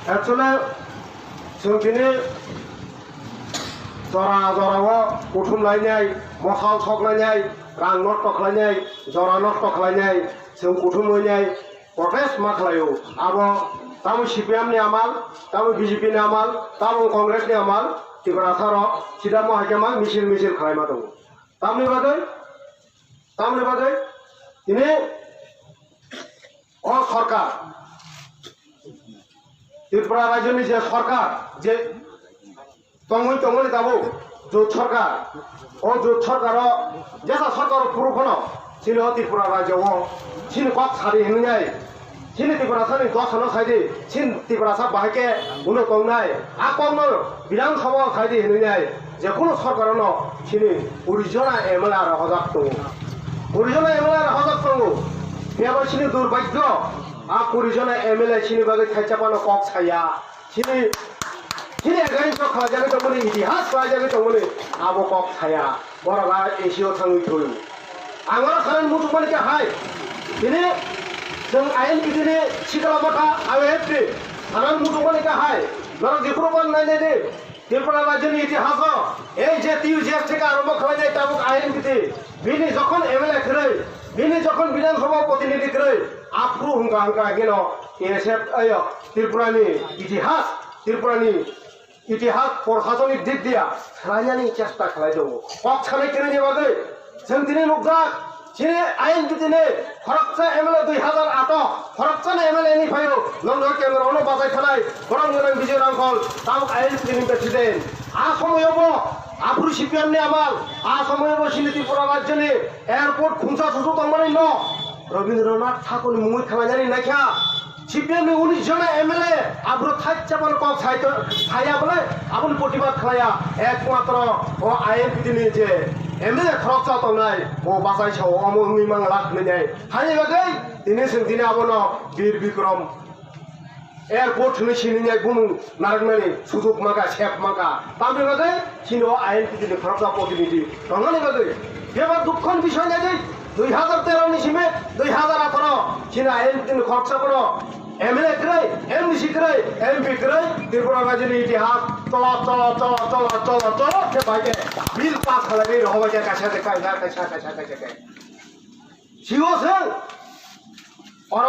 Actually, जों दिनै जरा जराव बुथुमलायनाय मसाल थख्लायनाय रां नस्थ' खालायनाय जरा नस्थ' खालायनाय जों बुथुमहैनाय प्रटेस्ट मा खालायो आबो तामु सिपिएमनि आमाल तामु बिजेपिनि आमाल तामु कंग्रेसनि आमाल तिब्राथार सिदा महायकेमा मिছিল मिছিল खालायमा दं तामनि बागै दिनै अ सरकार त्रिपुरा राज्यनि जे सरकार जे तंगै दाबो जुत सरकार ओ जुत सरकार जेसा सरकार पुरुखनो सिनो त्रिपुरा राज्यआव सिन कक सारि हिननाय सिन त्रिपुरा सानि दसनो साइदि सिन त्रिपुरा सा बाहायके उनो तंनाय आकनो विधान सभा साइदि हिननाय जेखुनु सरकारनो सिनि ओरिजिना एमएलए आरो हजाक दङ ओरिजिना एमएलए आरो हजाक दङ बेयाव सिनि दुर्भाग्य आ ओरिजिना एमएलए सिनि बागै थाइचापानो कक साया सिनि against the Kajan community, has Kajan community, Abokok Haya, Borala, Asia Tangu. I'm not saying Mutumanica High. In it, some iron in it, Chikamaka, I have to. And I'm Mutumanica High. Not the proper 90 days. Different Rajanity Hazo, AJT, just take out of iron with it. Vini Zokon, Emily Gray, Vini Zokon, Villain from opportunity Gray, Approve Ganga, you know, except Ayo, Tilprani, it has Tilprani. इतिहास प्रशासनिक दिग दिया राजानि चेष्टा खालायदों कक सानायनि बागै जों दिनै नुदों सिनि आयेन बिदिनो फरकसा एमएलए 2008 फरकसा एमएलए नि फायो नंगौ केन्द्रआवनो बाजाय थानाय गोनां गोनां बिजय रांखल तामुक आयेन बिदिनि प्रेसिडेन्ट आ समयावबो आब्रु सिपिएमनि आमाल आ समयावबो सिनि त्रिपुरा राज्यनि एयारपोर्ट खुंसा सुसु दंमोन न रवीन्द्रनाथ ठाकुरनि मुङै खालायनानै नायखा सिपिएम नि 19 जना एमएलए आब्रु थाइचापान कक साया बोले आबुन प्रतिबाद खालाया एकमात्र ओ आयेन बिदिनि जे एमएलए खरकसा तंनाय ओ बासाय साव अमनि मांगलाक नैनाय हानि बागै दिनै जों दिनै आबनो वीर विक्रम एयारपोर्ट नि सिनिनाय बुनु नारगनानि सुजुग मागा सेफ मागा तामनि बागै सिनो आयेन बिदिनि खरकसा प्रतिनिधि तंनानि बागै बेबा दुखन बिषय नै 2013 नि सिमे 2018 सिना आयेन बिदिनि खरकसा बनो एमएलए क्रय एमडीसी क्रय एमपी क्रय त्रिपुरा राज्यनि इतिहास चला के बागे बिल पास खालायनाय रहबाय कायसा सिगोसों और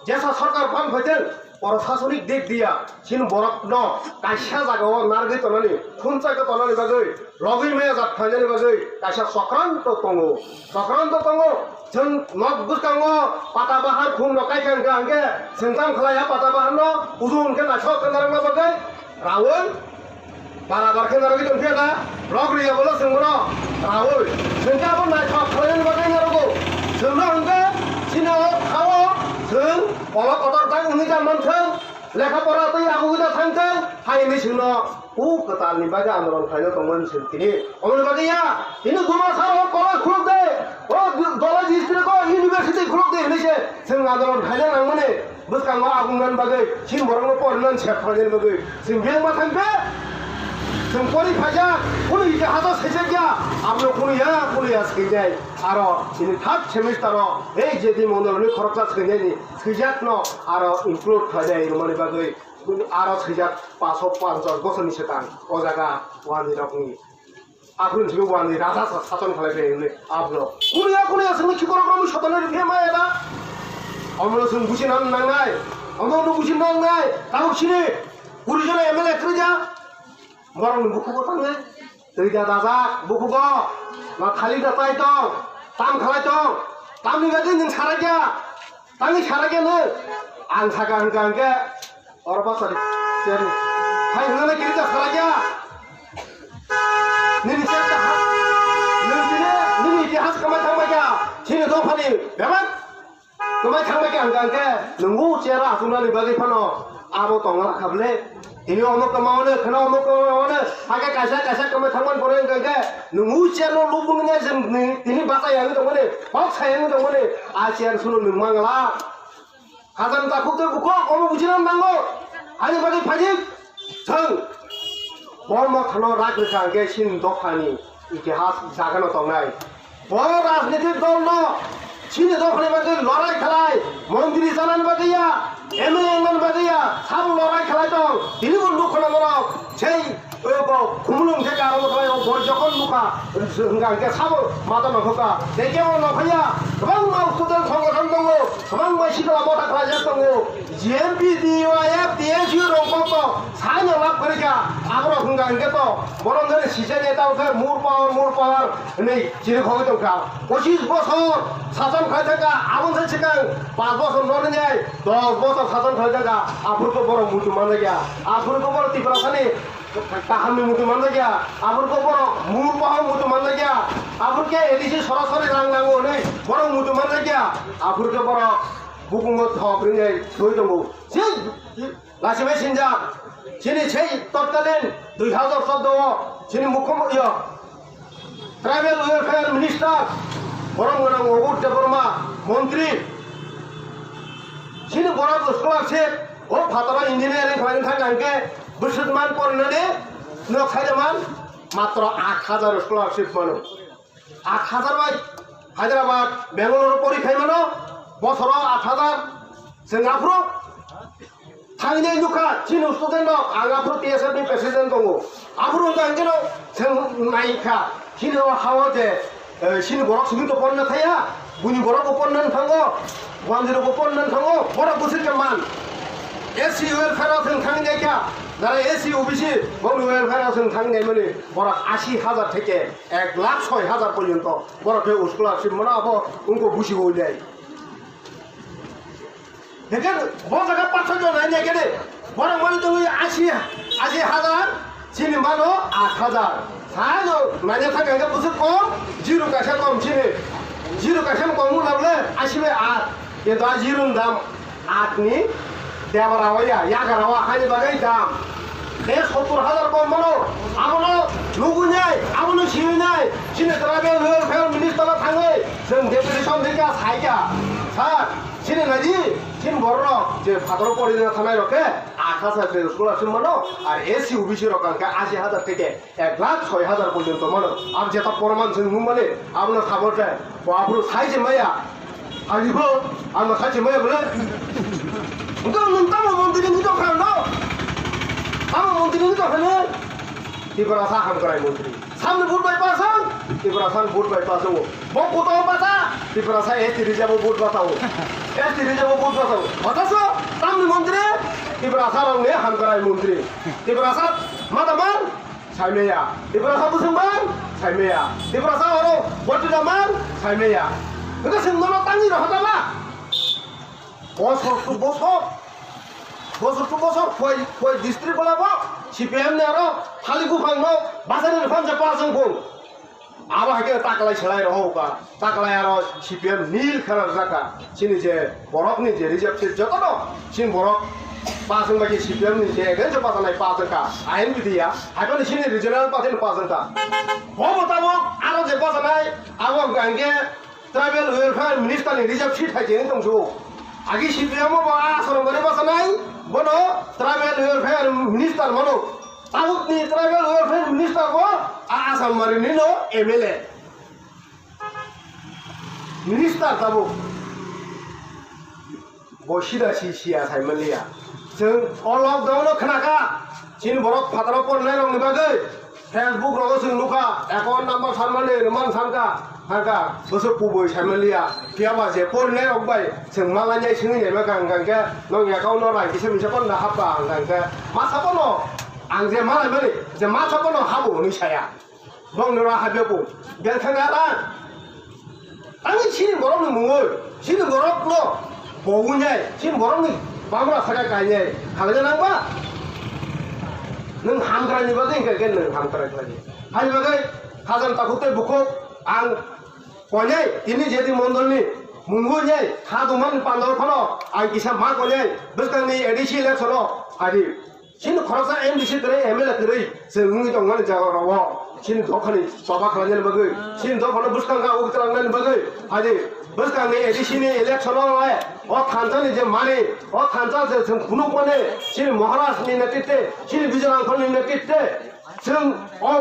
जैसा सरकार फान फैदों प्रशासनिक दिग दिया सिन बरक न कायसा जागाव नारगै तनानि खुनचाखौ तनानि बागै लगै मे जात फायनानि बागै कायसा सक्रांत तंगो जों नक बुसकांगो पाता बाहार खुम नकाय कांगे आंगे जोंतां खलाया पाता बाहार न उजुन के नाछो कनारंगा बागै रावल बाराबार के नारगै दंफिया रगरिया बोलो जोंनो रावल जोंताबो नाछो खलायनि बागै नारगो जोंनो आंगे सिनो खावो जों पलक अदर तां उनि जामनथों लेखा परा तै आगुदा थांथों हायनि जोंनो उ कतालनि बागै आन्दोलन खालायनो दंमोन जोंनि अमनि बागैया इनो दुमासाव कलेज खुलुक दे ओ कलेज हिस्ट्री को यूनिवर्सिटी खुलुक दे हनेसे जों आन्दोलन खालायनो नांमोने बुसकांगो आगुंगन बागै सिन बरंनो परनन सेफ खालायनो बागै जों बेंबा थांबे जों परि फाजा कुनु इतिहास सेजेगिया आमनो कुनुया सेजाय आरो इनि थार्ड सेमिस्टार ए जेदि मनरनि खरचा सेजायनि सेजातन आरो इनक्लुड खालाय रमानि बागै आरो सेजात 550 बोसोरनि सिगां ओ जागा वानि रकनि आखुन जिबो वानि राजा शासन खालायबाय आबनो कुनुया जोंनि खिखरग्रामनि सदननि फेमायदा अमनो जों बुजिनान नांनाय अमनो बुजिनान नांनाय गावसिनि गुरुजन एमएलए ख्रिजा मरं बुखुबो थाङो दैदा दाजा बुखुबो मा खालि दाताय दं ताम खालाय दं तामनि बागै नों सारागिया तांनि सारागियानो आं सागा होनगांगे अरबा सारि जेन फाय होनानै गिरिजा सारागिया नोंनि सेता नोंनि इतिहास कमाय थांबायगा सिनो दफानि बेबान कमाय थांबायगा होनगांगे नोंगौ जेरा हाथुनानि बागै फानो आबो दंला खाबले ini omok kemauan, kena omok kemauan, agak kasar kemana tangan koreng gak, nunggu cian lo lubungnya ini bahasa yang itu mana, bau sayang itu mana, acian sunu nungmang lah, hazan takut tu buka, omok bucinan manggo, hanya bagi pajak, ceng, bau mak kena rak lekang gesin dokani, इतिहास जागानो दंनाय बर' राजनीतिक दल न सिनि दखनि बागै लड़ाई खालाय मन्दिर जानानै बागैया एमएलए बागैया सब लड़ाई खालाय 구물릉 새가 알아보세요. 버저건 누가 그러니까 사고 마다만 그가 내게만 나가야 그만 수단 선거 선동고 그만 시도가 못하 가졌던고 GMPD와 FDS로 뽑고 4년 앞 그러니까 앞으로 그러니까 이게 또 모르는 데는 시즌에 따라서 물바울 근데 지금 거기 좀 가. 옷이 벗어 사선 갈때가 아무 설치강 빠져서 노느냐 너 벗어 사선 갈때가 앞으로 또 보러 무주 만나기야 앞으로 또 보러 뛰어라사니 তাহামি মুটু মানলাগিয়া আবুরকো বড় মুর পাহ মুটু মানলাগিয়া আবুরকে এদিকে সরাসরি রাংনাঙ্গো নেই বড় মুটু মানলাগিয়া আবুরকে বড় বুকুঙ্গ থবরিনে থই দঙ্গো সেই লাসিমে সিনজা যিনি সেই তৎকালীন 2014 যিনি মুখ্যমন্ত্রী ট্রাইবেল ওয়েলফেয়ার মিনিস্টার বরং অগুর দেববর্মা মন্ত্রী যিনি বড় স্কলারশিপ ও ফাতরা ইঞ্জিনিয়ারিং খালাইनो थाखाय बोसोरमान फरायनानै नों सायदोंमोन मात्र 8,000 स्कलारशिप मोनो 8,000 बाय हायद्राबाद बेंगालुरु परीक्षाय मोनो बोसोराव 8,000 जों आफ्रो थांनाय नुखा चिनु स्टुडेन्ट दं आं आफ्रो टीएसएफ नि प्रेसिडेन्ट दङ आफ्रो जांगेनो जों नायखा चिनु हावा जे चिनु बरक सुबितो पन्नो थाया बुनि बरक पन्नो थांगो 10 पन्नो थांगो बरक बोसोरके मान एससी वेलफेयाराव जों थांनायखा যারা এসি ওবিসি বড় ওয়েলফেয়ার আছেন থাকলে মানে বড় 80,000 থেকে 1,06,000 পর্যন্ত বড় কেউ স্কলারশিপ মনে হবো উনকো বুঝি হয়ে যায় দেখেন বড় জায়গা 500 জন নাই গেলে বড় মানে তো 80,000 চিনি মানো 8,000 সানো মানে থাকে একটা বছর কম জিরো কাছে কম চিনি জিরো কাছে কম লাগলে 80 8 কিন্তু জিরোর দাম 8 নি দেবরাওয়া ইয়াগারাওয়া খালি বাগাই দাম 70,000 কম মানো আমনো লুগুনাই আমনো সিনাই সিনে ট্রাইবেল ওয়েলফেয়ার মিনিস্টাররা थाङो जों डेपुटेसन থেকে সাইকা স্যার সিনে নাজি সিন বড় যে ফাদর পড়িনা থানায় রকে 8,000 স্কলারশিপ মানো আর এসসি ওবিসি রকাঙ্কা 80,000 থেকে 1,06,000 পর্যন্ত মানো আর যেটা প্রমাণ जों নুমালে আমনো খাবরতে বাবুর সাইজে মায়া আলিবো আমনো সাইজে মায়া বলে Enggak mentang menteri itu kan no. Kamu menteri itu kan no. Diperasa ham kerai menteri. Sambil buat bypassan, diperasan buat bypassan. Mau foto apa? Diperasa tidak jauh buat pasau. Tidak jauh buat pasau. Masa so, sambil menteri diperasa orang ni ham kerai menteri. Diperasa mataman, saya meya. Diperasa busungban, saya meya. Diperasa orang buat jaman, saya meya. Enggak semua tangi dah apa? বছর কই district বলাবো CPM নে আরো খালি গুফাংনো বাজারের ফানজা পাসং কোন আবার হাকে তাকলাই ছেলাই রহকা তাকলাই আরো সিপিএম নীল খেলার জায়গা চিনি যে বরফনি যে রিজার্ভ সিট যত ন চিন বরফ পাসং বাকি সিপিএম নি যে এগেন্স পাতানাই পাসংকা আইন বিধিয়া হাইপানি চিনি রিজনাল পাতিন পাসংকা ববতাবো আরো যে পাতানাই আবো গাঙ্গে ট্রাইবেল ওয়েলফেয়ার মিনিস্টার নি রিজার্ভ সিট হাইজে দংসু আগে সিপিএম বা আসন করে পাতানাই বনো ট্রাইবেল ওয়েলফেয়ার মিনিস্টার মনো তাবুকনি ট্রাইবেল ওয়েলফেয়ার মিনিস্টার কো আসাম মারি নিলো এমএলএ মিনিস্টার তাবুক বসিদা সিয়া সাইমালিয়া जों लकडाउन खोनाखा चिन बरफ फादाराव पड़नाय रंनि बागै फेसबुक रग जों नुखा एकाउन्ट नाम्बार सानमाने रमान सानका हागा बोसोर पुबै साइमालिया पियाबा जे पड़नाय रंबाय जों मालायनाय सोंनाय मा गांगांके नों एकाउन्ट राय किसे मिसे पन्ना हाबा गांगांके मा सापनो आं जे मालाय माने जे मा सापनो हाबो निसाया बंगरा हाबेबो बेलखांगारा आंनि चिन बरफनि मुङै चिन बरफनो बौनाय चिन बरफनि बामरा थाखा गायनाय खालायनो नांबा नों हामग्रानि बागै गायगोन नों हामग्रानि हानि बागै हाजान ताखुते बुखौ आं कयनाय दिनै जेदि मण्डलनि मुंगुनाय हादुमान पान्दाव फनो आं किसा मा कयनाय बोसकांनि एडिसि इलेक्शनो आदि सिन खरसा एमडिसि दरै एमएलए दरै जोंनि दंमान जागाराव सिन दखानि सभा खालायनो बागै सिन दखान बोसकांगा उगत्रांनानि बागै आदि बोसकांनि एडिसिनि इलेक्शनाव ও থানচানি যে মানে ও থানচা যে जों खुनु माने सिन महाराजनि नेतृत्वे सिन बिजरांखनि नेतृत्वे जों ও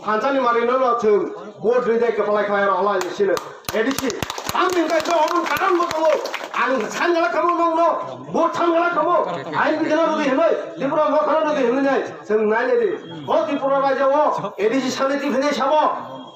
থানচাनि मारिनो जों बोर्ड रिदाय कपलाय खाया हला सिन एडिसि 방민까지 오는 가는 거 가고 안 산가라 가면 너너 못 산가라 가면 아이 비전으로도 했네 디프라 뭐 하나로도 했느냐 정 날려지 디프라 가자고 에디시 산에 디펜에 샤버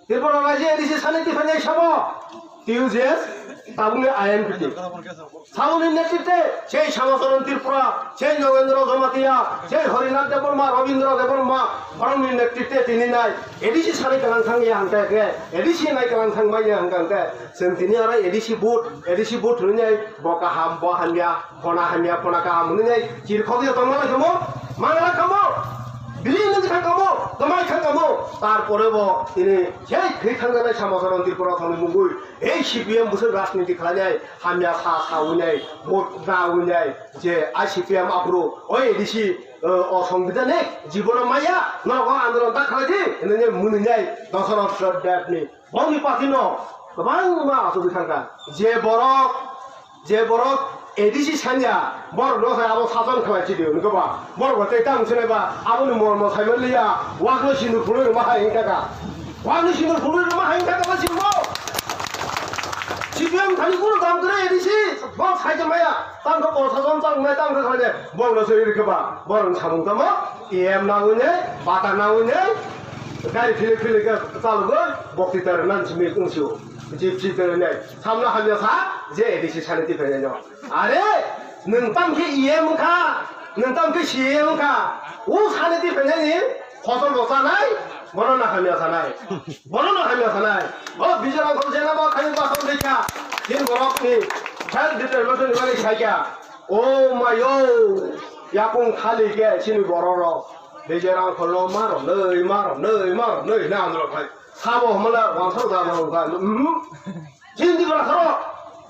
디프라 가지 에디시 산에 디펜에 샤버 디우제스 তাবুলে আইএনপিটি সাউনি নেতৃত্বে সেই শ্যামাচরণ ত্রিপুরা সেই নগেন্দ্র জমাতিয়া সেই হরিনাথ দেববর্মা রবীন্দ্র দেববর্মা ফরমনির নেতৃত্বে তিনি নাই এডিসি সানি কালাং থাঙ্গি হাঙ্কাকে এডিসি নাই কালাং থাংবাই হাঙ্কাকে जों তিনি আরে এডিসি বুট হইনাই বকা হাম ব হামিয়া ফনা হামিয়া ফনা কা হাম হইনাই চিরখদিয়া তমালা কামো মাংলা কামো বিলিয়ন খাঙ্কামো তোমায় খাঙ্কামো তারপরে তিনি সেই সেই থাঙ্গালে শ্যামাচরণ ত্রিপুরা থামি মুগুই এই সিপিএম বসে রাজনীতি খালায় হামিয়া সাউনাই ভোট না উইনাই যে আই সিপিএম আপ্রু ওই এডিসি অসংবিধানিক জীবন মাইয়া নরক আন্দোলন তা খালাইদি এনে মুনিনাই দশরথ দেবনি বঙ্গি পাতিন গোबां मा আসবি খাঙ্কা যে বড় এডিসি সানিয়া বড় নয় আবো সাজন খালাইছি দিও নগবা বড় গতে তাংছনেবা আবনি মর্ম সাইমলিয়া ওয়াগলো সিন্দুর ফুলের মাহাই টাকা ওয়াগলো সিন্দুর ফুলের মাহাই টাকা বাসিমো সিপিএম খালি কোনো দাম করে এডিসি বড় সাইজে মায়া তাংকো বড় সাজন চাংনাই তাংকো খালে বড় সই রেখবা বড় সামুতাম এম নাউনে বাতা নাউনে গাড়ি ফিলে চালুগো বক্তৃতার নানসি মিল উংসিও जिपसि दोने सामना हामिया सा जे एडिसि सानिति फैनो आरे नोंतांखि इएमखा नोंतांखि सिएमखा उ सानिति फैनायनि फसल बसानाय बरना हामिया सानाय बिजरांखौ जेनाबा खायनि बासौ दैखा दिन बरफनि सेल्फ डिटारमिनेसन बारै सायखा ओ मायो याकुं खालिके सिनि बरर बिजरांखौल मारनै नांदलखाय 사보 हमला 왕서로 가는 거 진디가 서로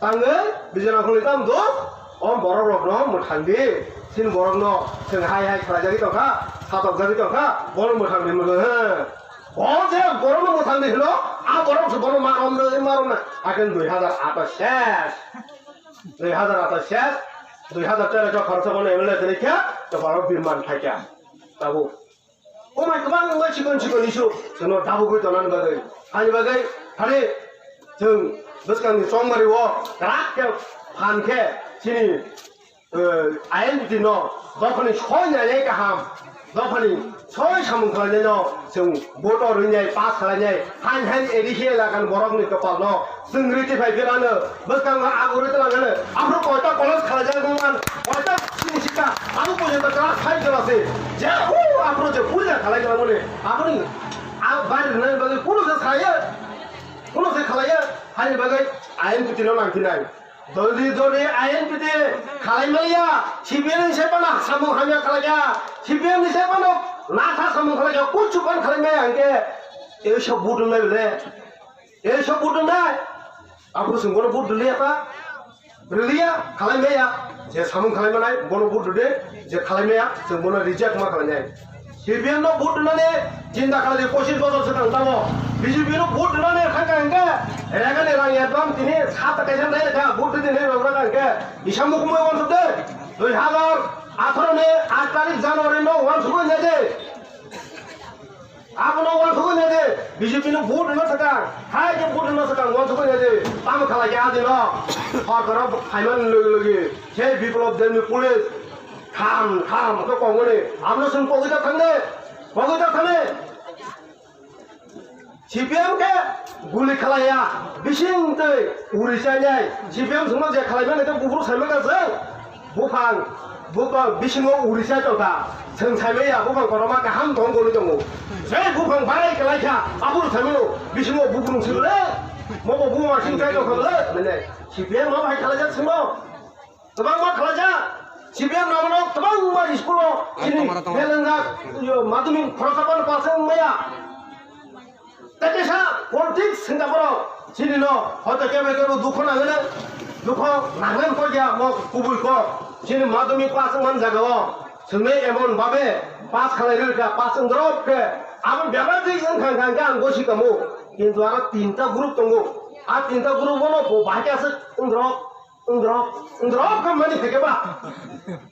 당에 비전한 걸 담도 뭐라고 뭐 탄디 진 뭐라고 정 하이하이 가자기 또가 사덕자기 또가 뭐를 못 하는 거 어제 뭐라고 못 하는데 흘러 아 뭐라고 뭐로 말 없는 아근 2000 때려 저 걸어서 보내 원래 그렇게 저 바로 빌만 탈게 따고 오마이 그만 뭐 지금 이슈 저는 다보고 떠나는 거들 아니 바gai 다리 정 너스강이 정말이고 그렇게 반게 지니 아이엔티 너 너번이 소냐 얘가 함 너번이 소이 삼은 거냐 정 모터르냐 파스라냐 한한 에디시에 나간 뭐라고 니까 빠너 승리티 발표라는 너스강과 아고르들하면은 앞으로 거기다 걸어서 가자고만 거기다 신시까 아무 보내다 가 살더라세 제 앞으로 저 우리가 갈라지나 보네 아버님 바리는 바가 꾸르서 사야 꾸르서 갈라야 하니 바가 아이엔티는 많기나요 너희들이 아이엔티 갈라이말이야 집에는 세번아 사무하며 갈라야 집에는 세번아 나사 사무 갈라야 고추건 갈라이마야 안게 에서 부르네 그래 에서 부르네 앞으로 승고는 부르리야까 부르리야 갈라이마야 제 사무 갈라이마나이 뭐는 부르데 제 갈라이마야 저 뭐는 리젝트 마 갈라이냐 CPM도 보트나네 진다카지 코실 버섯을 당다고 BJP도 보트나네 한가한게 에라가네랑 예밤 티니 사타까지는 내가 보트디네 로그라간게 이상무구모 원수들 너희 하가 아토로네 아까리 자노리노 원수고 내지 아무노 원수고 내지 BJP는 보트나 사강 하이게 보트나 사강 원수고 내지 땀을 갈라게 하지너 허거라 하이만 lö기 제 비블업 되는 폴리스 감, 그 공원에 아무튼 거기다 타네 CPM게 물리 칼라야 미신들 우리 자냐 CPM 정말 제 칼라면 내가 부부로 설명해서 무방 미신고 우리 자죠다 정찰매야 무방 걸어마가 한 동고를 정도 제 무방 바이 칼라야 앞으로 설명로 미신고 부부는 쓸래 뭐뭐 부부만 신자죠 그래 근데 CPM 뭐 바이 칼라야 쓰모 그방 뭐 칼라자 CPM 나무는 도망 많이 시끄러. 지금 내는가 마두민 프로사건 빠생 뭐야? 때때사 폴틱스 생각으로 지리노 어떻게 매겨도 누구 나는 거야 뭐 구불 거 지금 마두민 빠생만 자고 정말 에몬 밥에 빠스칼레를 빠생 들어 그 아무 몇 가지 인간관계 안 것이가 뭐 인도 하나 틴타 그룹 동고 아 틴타 그룹으로 뭐 맞아서 응들어 가만히 되게봐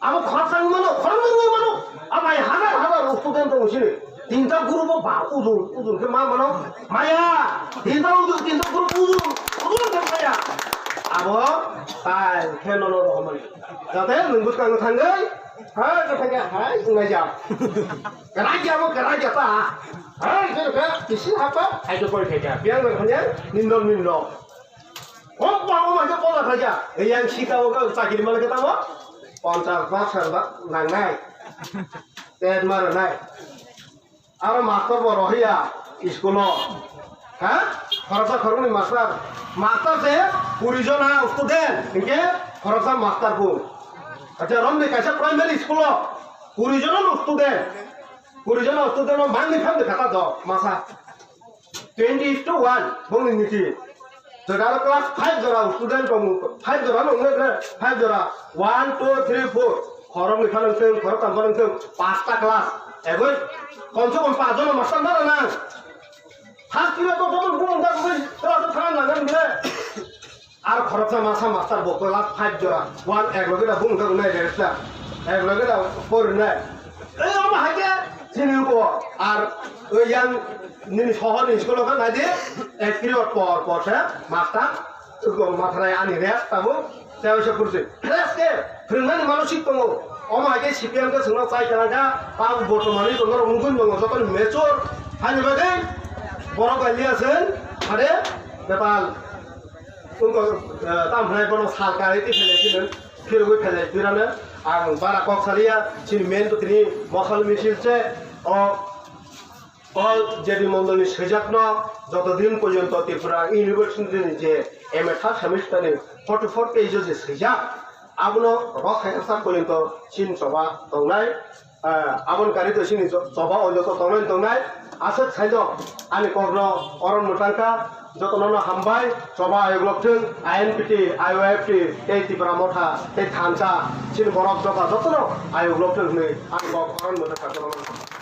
아무 과상만어 걸어먹는 아마이 하나 스튜던트 오시니 딘다 그룹은 봐 우중 그 마만어 마야 딘다 그룹 우중 saya abo tai khen nó rồi mình giờ thế mình bước càng thằng đấy hả cái thằng kia hả ngay giờ cái này giờ ta hả cái thì xin hấp á hay cho coi cái biang người thằng nhé nhìn nó bao mà cho con là thằng kia cái yang শিকাও cái চাকরি মানে কেতা মো 50 বছর নাং নাই তেজ মার নাই আর মাস্টার বড় হইয়া স্কুল হ্যাঁ খরচা খরগুনি মাস্টার যে 20 জন স্টুডেন্ট ইনকে খরচা মাস্টার কো আচ্ছা রমনি কাছে প্রাইমারি স্কুল 20 জন স্টুডেন্ট মাংনি ফামনি খাতা দ মাসা 20:1 বংনি নিতি Saudara kelas 5 jora student kamu 5 jora nong ne 5 jora 1 2 3 4 khorong ni khalang teng khorong tam khalang teng 5 kelas egoi komse kom 5 jon master na na has kira to double bung da bung to than na nan bile ar khorcha masa master bo kelas 5 jora 1 ek loge da bung da nai resta ek loge da por nai ei ama hage sini ko ar oi yang নি শহর school ওখানে নাই দিয়ে 1 period পর master মাথায় আনি rest পাবো তেমন করছে রেস্টে ফ্রেন্ডানি মানসিক দङ অমাকে সিপিএমকে সোনা চাই কেনাকা পাব বর্তমানে দङ রংগুন দङ যখন মেচর হানিবাগে বড় গালি আছেন আরে বেপাল उनको तामफ्राय बनो सालकारि फैलायसिनो फिरगै फैलायसिरानो आं बारा कक्सालिया सिन मेन तो तिनि मसल मिसिलसे जेबि मण्डलनि सैजाकनो যতদিন পর্যন্ত ত্রিপুরা ইউনিভার্সিটিनि जे एमए थार्ड सेमिस्टारनि 44 पेज जे सैजाक आबनो रखायसा पर्यन्त सिन सभा दंनाय आबन कारि तो सिनि सभा अजत दंनाय आसे साइज आनि कग्न अरन मुटांका যতন হামবাই সভা আয়োগলকথों आईएनपीटी आईओएफटी এই ত্রিপুরা মঠা এই থানসা সিন বরক জগা যতন আয়োগলকথों नै आं अरन मुटांका